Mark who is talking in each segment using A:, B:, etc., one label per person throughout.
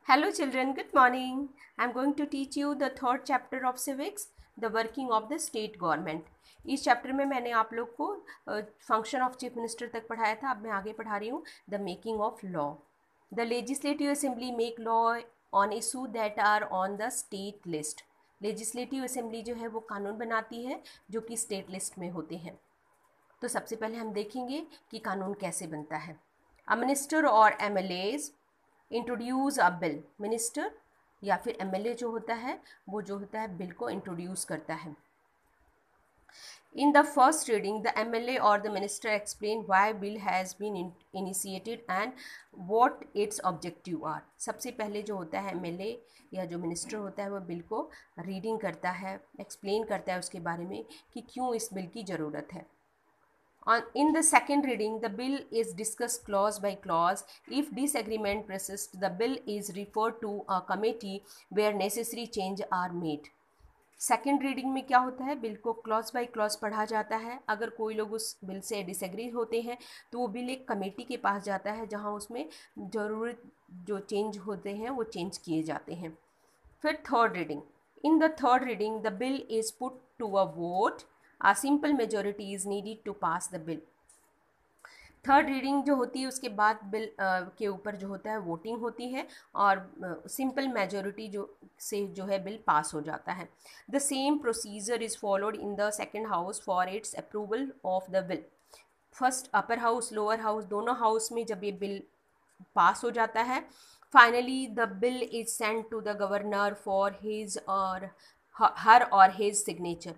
A: Hello children, good morning. I am going to teach you the third chapter of civics, the working of the state government. इस chapter में मैंने आप लोग को function of chief minister तक पढ़ाया था. अब मैं आगे पढ़ा रही हूँ the making of law. The legislative assembly make law on issue that are on the state list. Legislative assembly जो है वो कानून बनाती है जो कि स्टेट लिस्ट में होते हैं. तो सबसे पहले हम देखेंगे कि कानून कैसे बनता है. अ मिनिस्टर और MLAs introduce a bill. Minister या फिर एमएलए जो होता है वो जो होता है बिल को इंट्रोड्यूस करता है. In the first reading, the MLA or the minister explain why bill has been initiated and what its objective are. सबसे पहले जो होता है MLA या जो मिनिस्टर होता है वो बिल को रीडिंग करता है, एक्सप्लेन करता है उसके बारे में कि क्यों इस बिल की ज़रूरत है. In the second reading, the bill is discussed clause by clause. If disagreement persists, the bill is referred to a committee where necessary change are made. Second reading में क्या होता है, बिल को क्लॉज बाय क्लॉज पढ़ा जाता है. अगर कोई लोग उस बिल से डिसएग्री होते हैं तो वो बिल एक कमेटी के पास जाता है जहां उसमें ज़रूरत जो चेंज होते हैं वो चेंज किए जाते हैं. फिर third reading. In the third reading the bill is put to a vote. A simple majority is needed to pass the bill. Third reading जो होती है उसके बाद बिल के ऊपर जो होता है वोटिंग होती है और सिंपल मेजॉरिटी से जो है बिल पास हो जाता है. The same procedure is followed in the second house for its approval of the bill. First upper house lower house दोनों हाउस में जब ये बिल पास हो जाता है, finally the bill is send to the governor for his or her और his signature.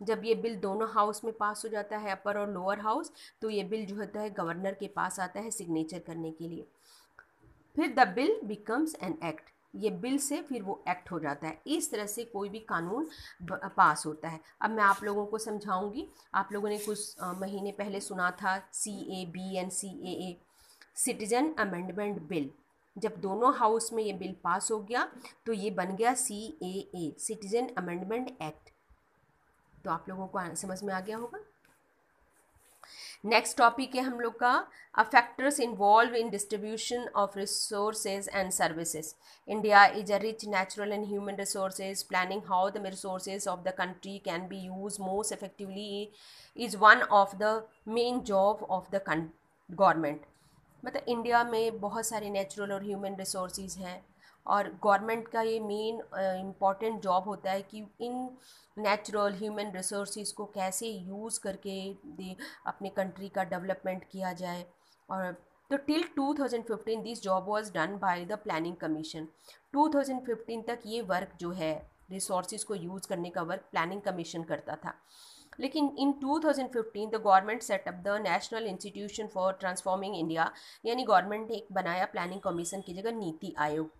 A: जब ये बिल दोनों हाउस में पास हो जाता है, अपर और लोअर हाउस, तो ये बिल जो होता है गवर्नर के पास आता है सिग्नेचर करने के लिए. फिर the bill becomes an act. ये बिल से फिर वो एक्ट हो जाता है. इस तरह से कोई भी कानून पास होता है. अब मैं आप लोगों को समझाऊंगी. आप लोगों ने कुछ महीने पहले सुना था CAB and CAA, citizen amendment bill. जब दोनों हाउस में ये बिल पास हो गया तो ये बन गया CAA, सिटीजन अमेंडमेंट एक्ट. तो आप लोगों को समझ में आ गया होगा. नेक्स्ट टॉपिक है हम लोग का factors involve in distribution of resources and services. India is a rich natural and human resources. Planning how the resources of the country can be use most effectively is one of the main job of the government. मतलब India में बहुत सारे natural और human resources हैं और government का ये main important job होता है कि इन नेचुरल ह्यूमन रिसोर्सेज को कैसे यूज़ करके अपने कंट्री का डेवलपमेंट किया जाए. और तो till 2015 this job was done by the planning commission. 2015 तक ये वर्क जो है रिसोर्सेज को यूज़ करने का वर्क प्लानिंग कमीशन करता था. लेकिन इन 2015 the government setup the national institution for transforming India. यानी गवर्नमेंट ने एक बनाया प्लानिंग कमीशन की जगह NITI Aayog.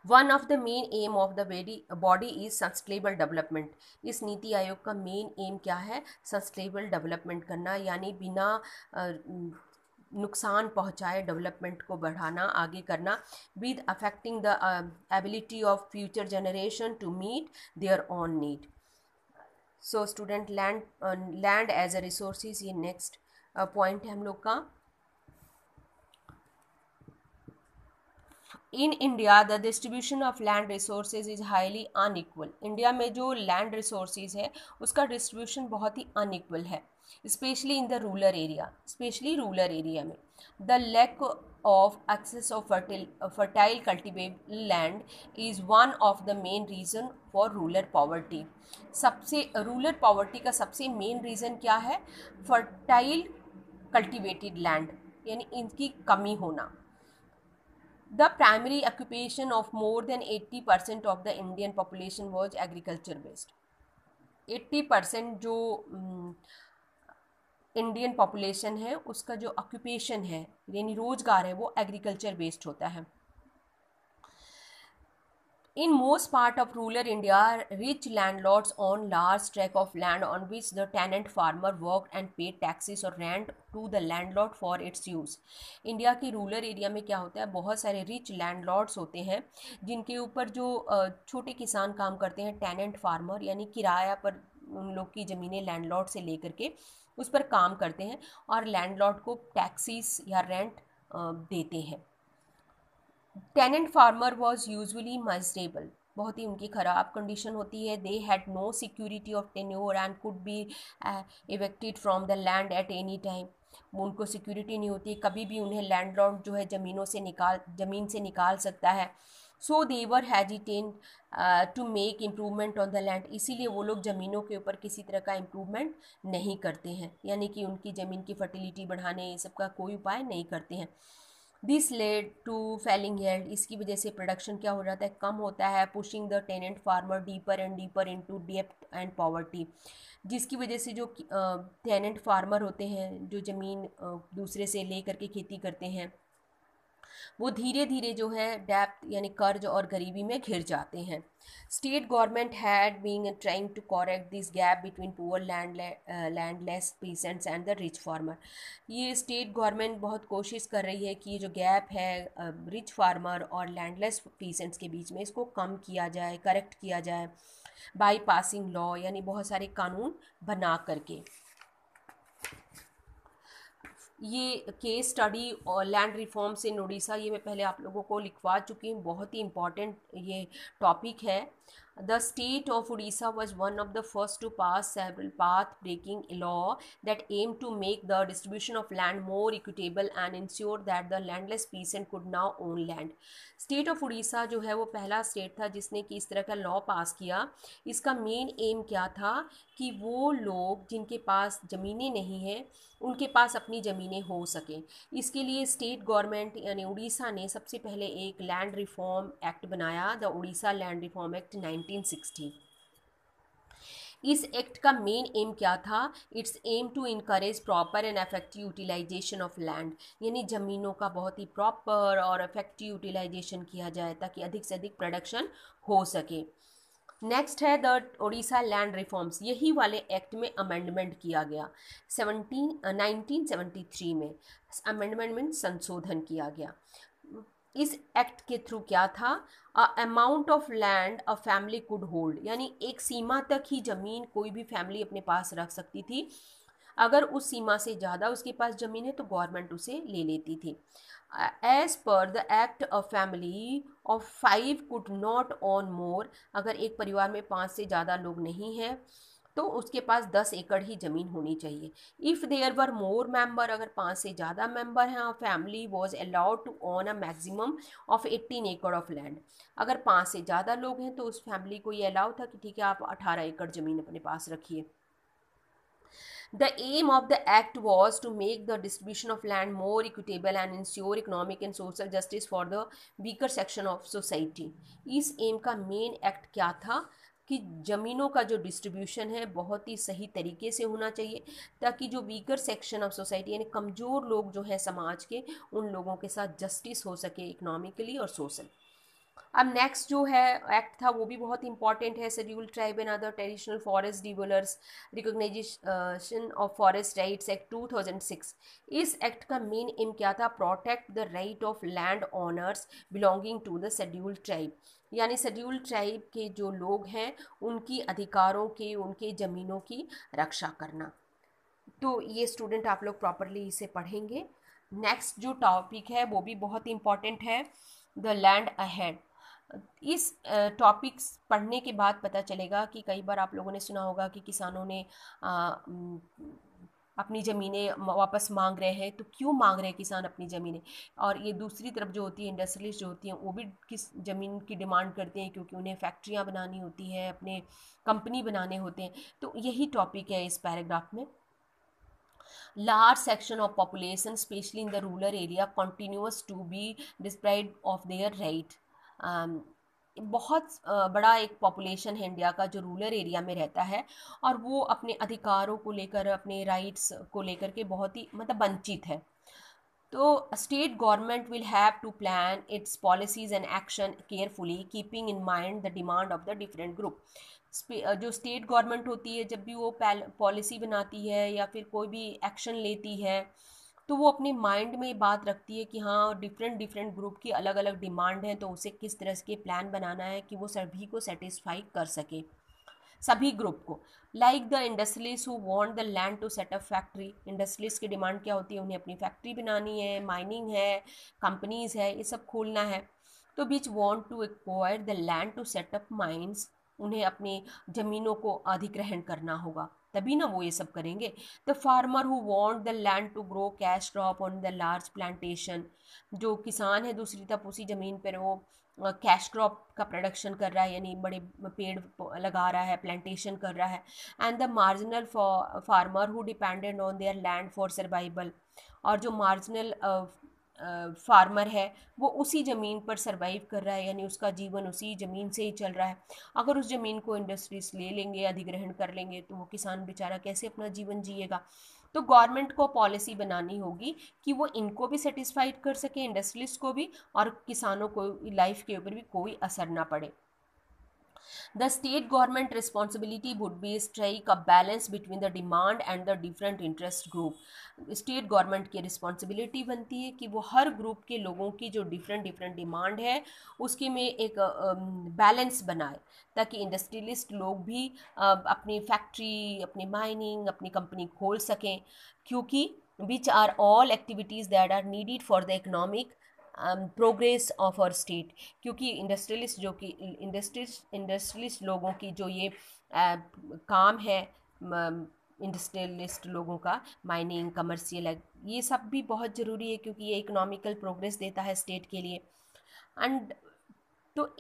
A: One of the main M of the body is sustainable development. इस नीति आयोग का मेन एम क्या है, सस्टेनेबल डेवलपमेंट करना, यानी बिना नुकसान पहुंचाए डेवलपमेंट को बढ़ाना, आगे करना, with affecting the ability of future generation to meet their own need. So student, land as a resources, ये नेक्स्ट पॉइंट है हम लोग का. In India the distribution of land resources is highly unequal. India में जो land resources है उसका distribution बहुत ही अनइक्वल है, especially in the rural area. Especially rural area में the lack of access of fertile cultivable land is one of the main reason for rural poverty. सबसे rural poverty का सबसे main reason क्या है, fertile cultivated land, यानी इनकी कमी होना. The primary occupation of more than 80% of the Indian population was agriculture based. 80% जो इंडियन पॉपुलेशन है उसका जो ऑक्यूपेशन है यानी रोजगार है वो एग्रीकल्चर बेस्ड होता है. In most part of rural India, rich landlords own large tract of land on which the tenant farmer worked and paid taxes or rent to the landlord for its use. India की rural area में क्या होता है, बहुत सारे rich landlords होते हैं जिनके ऊपर जो छोटे किसान काम करते हैं, टेनेंट फार्मर यानी किराया पर उन लोग की ज़मीनें लैंडलॉर्ड से लेकर के उस पर काम करते हैं और लैंडलॉर्ड को टैक्सीज या रेंट देते हैं. Tenant farmer was usually miserable, बहुत ही उनकी ख़राब कंडीशन होती है. They had no security of tenure and could be evicted from the land at any time. उनको सिक्योरिटी नहीं होती, कभी भी उन्हें लैंडलॉर्ड जो है ज़मीन से निकाल सकता है. So they were hesitant to make improvement on the land, इसीलिए वो लोग ज़मीनों के ऊपर किसी तरह का इम्प्रूवमेंट नहीं करते हैं, यानी कि उनकी ज़मीन की फर्टिलिटी बढ़ाने ये सब का कोई उपाय नहीं करते हैं. This led to failing yield, इसकी वजह से प्रोडक्शन क्या हो जाता है, कम होता है. Pushing the tenant farmer deeper and deeper into डेप्थ एंड पॉवर्टी, जिसकी वजह से जो टेनेंट फार्मर होते हैं, जो ज़मीन दूसरे से ले करके खेती करते हैं, वो धीरे धीरे जो है डेप्थ यानी कर्ज और गरीबी में घिर जाते हैं. State government had been trying to correct this gap between poor landless peasants and the rich farmer. ये स्टेट गवर्नमेंट बहुत कोशिश कर रही है कि ये जो गैप है रिच फार्मर और लैंडलेस पीसेंट्स के बीच में, इसको कम किया जाए, करेक्ट किया जाए बाई पासिंग लॉ, यानी बहुत सारे कानून बना करके. ये केस स्टडी और लैंड रिफॉर्म्स इन उड़ीसा, ये मैं पहले आप लोगों को लिखवा चुकी हूँ, बहुत ही इम्पॉर्टेंट ये टॉपिक है. The state of Orissa was one of the first to pass several path breaking law that aim to make the distribution of land more equitable and ensure that the landless peasant could now own land. State of Orissa जो है वो पहला state था जिसने कि इस तरह का लॉ पास किया. इसका मेन एम क्या था कि वो लोग जिनके पास ज़मीनें नहीं हैं उनके पास अपनी ज़मीनें हो सकें. इसके लिए स्टेट गवर्नमेंट यानी उड़ीसा ने सबसे पहले एक लैंड रिफॉर्म एक्ट बनाया, the Orissa land reform act 1960. इस एक्ट का मेन एम क्या था, its aim to encourage proper and effective utilization of land, यानी ज़मीनों का बहुत ही प्रॉपर और इफेक्टिव यूटिलाइजेशन किया जाए ताकि अधिक से अधिक प्रोडक्शन हो सके. नेक्स्ट है द उड़ीसा लैंड रिफॉर्म्स, यही वाले एक्ट में अमेंडमेंट किया गया 1973 में. अमेंडमेंट में संशोधन किया गया. इस एक्ट के थ्रू क्या था, amount of land a family could hold, यानी एक सीमा तक ही ज़मीन कोई भी फैमिली अपने पास रख सकती थी. अगर उस सीमा से ज़्यादा उसके पास ज़मीन है तो गवर्नमेंट उसे ले लेती थी. As per the act a family of 5 could not own more, अगर एक परिवार में 5 से ज़्यादा लोग नहीं हैं तो उसके पास 10 एकड़ ही ज़मीन होनी चाहिए. If there were more member, अगर 5 से ज़्यादा मेंबर हैं, family was allowed to own a maximum of 18 एकड़ ऑफ लैंड. अगर 5 से ज़्यादा लोग हैं तो उस फैमिली को ये अलाउ था कि ठीक है आप 18 एकड़ ज़मीन अपने पास रखिए. The aim of the act was to make the distribution of land more equitable and ensure economic and social justice for the weaker section of society. इस एम का मेन एक्ट क्या था कि ज़मीनों का जो डिस्ट्रीब्यूशन है बहुत ही सही तरीके से होना चाहिए ताकि जो वीकर सेक्शन ऑफ सोसाइटी यानी कमज़ोर लोग जो हैं समाज के, उन लोगों के साथ जस्टिस हो सके इकोनॉमिकली और सोशल. अब नेक्स्ट जो है एक्ट था वो भी बहुत इंपॉर्टेंट है, schedule tribe and other traditional forest developers recognition of forest rights act 2006. इस एक्ट का मेन एम क्या था, protect the right of land owners belonging to the schedule tribe, यानी शेड्यूल ट्राइब के जो लोग हैं उनकी अधिकारों के, उनके ज़मीनों की रक्षा करना. तो ये स्टूडेंट आप लोग प्रॉपरली इसे पढ़ेंगे. नेक्स्ट जो टॉपिक है वो भी बहुत इंपॉर्टेंट है, द लैंड अहेड. इस टॉपिक्स पढ़ने के बाद पता चलेगा कि कई बार आप लोगों ने सुना होगा कि किसानों ने अपनी ज़मीनें वापस मांग रहे हैं. तो क्यों मांग रहे हैं किसान अपनी ज़मीनें, और ये दूसरी तरफ जो होती है इंडस्ट्रियलिस्ट जो होती हैं वो भी किस ज़मीन की डिमांड करते हैं क्योंकि उन्हें फैक्ट्रियाँ बनानी होती है, अपने कंपनी बनाने होते हैं. तो यही टॉपिक है इस पैराग्राफ में. Large section of population, especially in the rural area, continues to be deprived of their right. बहुत बड़ा एक पॉपुलेशन है इंडिया का जो रूरल एरिया में रहता है और वो अपने अधिकारों को लेकर, अपने राइट्स को लेकर के बहुत ही मतलब वंचित है. तो state government will have to plan its policies and action carefully keeping in mind the demand of the different group. जो स्टेट गवर्नमेंट होती है जब भी वो पॉलिसी बनाती है या फिर कोई भी एक्शन लेती है तो वो अपने माइंड में ये बात रखती है कि हाँ डिफरेंट ग्रुप की अलग अलग डिमांड है, तो उसे किस तरह के प्लान बनाना है कि वो सभी को सेटिस्फाई कर सके, सभी ग्रुप को. Like the industrialist who want the land to set up factory. Industrialist की डिमांड क्या होती है, उन्हें अपनी फैक्ट्री बनानी है, माइनिंग है, कंपनीज है, ये सब खोलना है. तो बीच want to acquire the land to set up mines, उन्हें अपनी ज़मीनों को अधिग्रहण करना होगा, तभी ना वो ये सब करेंगे। The farmer who want the land to grow cash crop on the large plantation, जो किसान है दूसरी तरफ उसी ज़मीन पर वो कैश क्रॉप का प्रोडक्शन कर रहा है, यानी बड़े पेड़ लगा रहा है, प्लांटेशन कर रहा है। And the marginal farmer who dependent on their land for survival, और जो मार्जिनल फार्मर है वो उसी ज़मीन पर सर्वाइव कर रहा है, यानी उसका जीवन उसी ज़मीन से ही चल रहा है। अगर उस ज़मीन को इंडस्ट्रीज ले लेंगे, अधिग्रहण कर लेंगे, तो वो किसान बेचारा कैसे अपना जीवन जिएगा। तो गवर्नमेंट को पॉलिसी बनानी होगी कि वो इनको भी सेटिस्फाइड कर सके, इंडस्ट्रियलिस्ट को भी, और किसानों को लाइफ के ऊपर भी कोई असर ना पड़े। The state government responsibility would be strike a balance between the demand and the different interest group. State government की रिस्पॉन्सिबिलिटी बनती है कि वो हर ग्रुप के लोगों की जो डिफरेंट डिमांड है उसके में एक बैलेंस बनाए, ताकि इंडस्ट्रियलिस्ट लोग भी अपनी फैक्ट्री, अपनी माइनिंग, अपनी कंपनी खोल सकें, क्योंकि which are all activities that are needed for the economic progress of our state. क्योंकि इंडस्ट्रियलिस्ट जो कि इंडस्ट्रियलिस्ट लोगों की जो ये काम है, इंडस्ट्रियलिस्ट लोगों का, माइनिंग, कमर्शियल, ये सब भी बहुत ज़रूरी है, क्योंकि ये इकोनॉमिकल प्रोग्रेस देता है स्टेट के लिए। एंड तो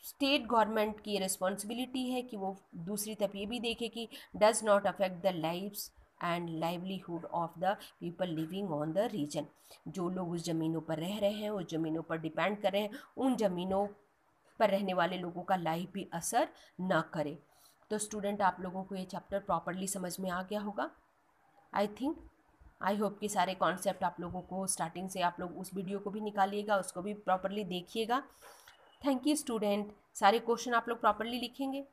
A: स्टेट गवर्नमेंट की रिस्पॉन्सिबिलिटी है कि वो दूसरी तरफ ये भी देखे कि does not affect the lives and livelihood of the people living on the region. जो लोग उस ज़मीनों पर रह रहे हैं, उस ज़मीनों पर डिपेंड कर रहे हैं, उन ज़मीनों पर रहने वाले लोगों का लाइफ भी असर ना करे। तो स्टूडेंट, आप लोगों को ये चैप्टर प्रॉपरली समझ में आ गया होगा, आई होप कि सारे कॉन्सेप्ट आप लोगों को स्टार्टिंग से, आप लोग उस वीडियो को भी निकालिएगा, उसको भी प्रॉपरली देखिएगा। Thank you student. सारे क्वेश्चन आप लोग प्रॉपरली लिखेंगे।